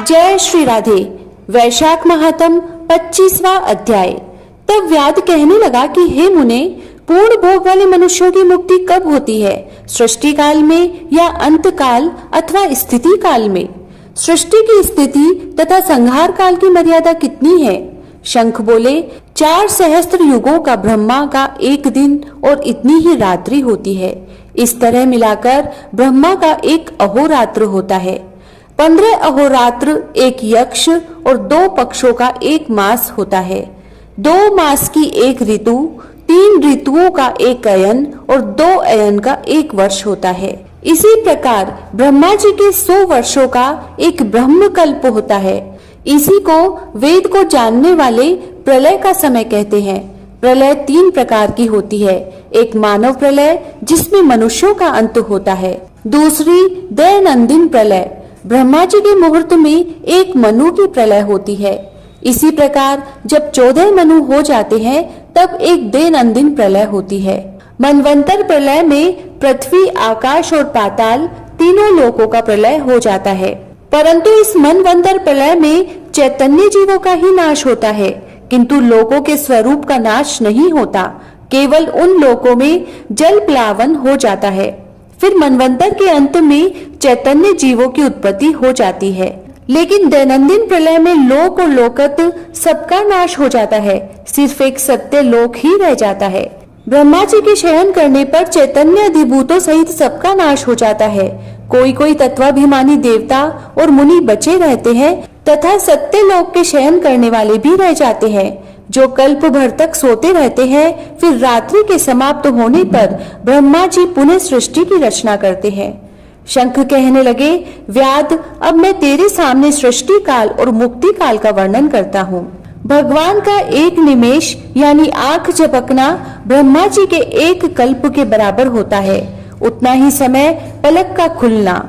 जय श्री राधे। वैशाख महात्म 25वां अध्याय। तब व्याध कहने लगा कि हे मुने, पूर्ण भोग वाले मनुष्यों की मुक्ति कब होती है? सृष्टि काल में या अंत काल अथवा स्थिति काल में? सृष्टि की स्थिति तथा संहार काल की मर्यादा कितनी है? शंख बोले, 4 सहस्त्र युगों का ब्रह्मा का एक दिन और इतनी ही रात्रि होती है। इस तरह मिलाकर ब्रह्मा का एक अहोरात्र होता है। 15 अहोरात्र एक यक्ष और 2 पक्षों का एक मास होता है। 2 मास की एक ऋतु, 3 ऋतुओं का एक अयन और 2 अयन का एक वर्ष होता है। इसी प्रकार ब्रह्मा जी के 100 वर्षों का एक ब्रह्म कल्प होता है। इसी को वेद को जानने वाले प्रलय का समय कहते हैं। प्रलय 3 प्रकार की होती है। एक मानव प्रलय जिसमें मनुष्यों का अंत होता है। दूसरी दैनंदिन प्रलय, ब्रह्मा जी के मुहूर्त में एक मनु की प्रलय होती है। इसी प्रकार जब 14 मनु हो जाते हैं तब एक दैनंदिन प्रलय होती है। मनवंतर प्रलय में पृथ्वी, आकाश और पाताल तीनों लोकों का प्रलय हो जाता है। परंतु इस मनवंतर प्रलय में चैतन्य जीवों का ही नाश होता है, किंतु लोकों के स्वरूप का नाश नहीं होता। केवल उन लोकों में जल प्लावन हो जाता है। फिर मनवंतर के अंत में चैतन्य जीवों की उत्पत्ति हो जाती है। लेकिन दैनंदिन प्रलय में लोक और लोकत सबका नाश हो जाता है। सिर्फ एक सत्य लोक ही रह जाता है। ब्रह्मा जी के शयन करने पर चैतन्य अधिभूतों सहित सबका नाश हो जाता है। कोई कोई तत्वाभिमानी देवता और मुनि बचे रहते हैं तथा सत्य लोक के शयन करने वाले भी रह जाते हैं, जो कल्प भर तक सोते रहते हैं। फिर रात्रि के समाप्त होने पर ब्रह्मा जी पुनः सृष्टि की रचना करते हैं। शंख कहने लगे, व्याध, अब मैं तेरे सामने सृष्टि काल और मुक्ति काल का वर्णन करता हूँ। भगवान का एक निमेष यानी आंख झपकना ब्रह्मा जी के एक कल्प के बराबर होता है। उतना ही समय पलक का खुलना।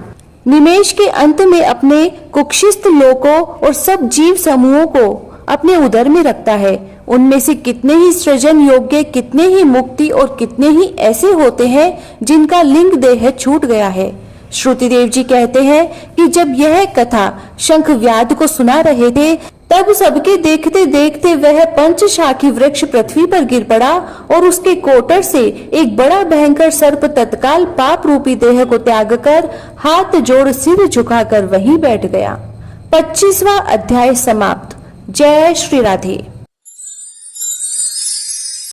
निमेष के अंत में अपने कुक्षिस्थ लोकों और सब जीव समूहों को अपने उदर में रखता है। उनमें से कितने ही सृजन योग्य, कितने ही मुक्ति और कितने ही ऐसे होते हैं जिनका लिंग देह छूट गया है। श्रुतिदेव जी कहते हैं कि जब यह कथा शंख व्याध को सुना रहे थे तब सबके देखते देखते वह पंचशाखी वृक्ष पृथ्वी पर गिर पड़ा और उसके कोटर से एक बड़ा भयंकर सर्प तत्काल पाप रूपी देह को त्याग कर हाथ जोड़ सिर झुकाकर वहीं बैठ गया। 25वां अध्याय समाप्त। जय श्री राधे।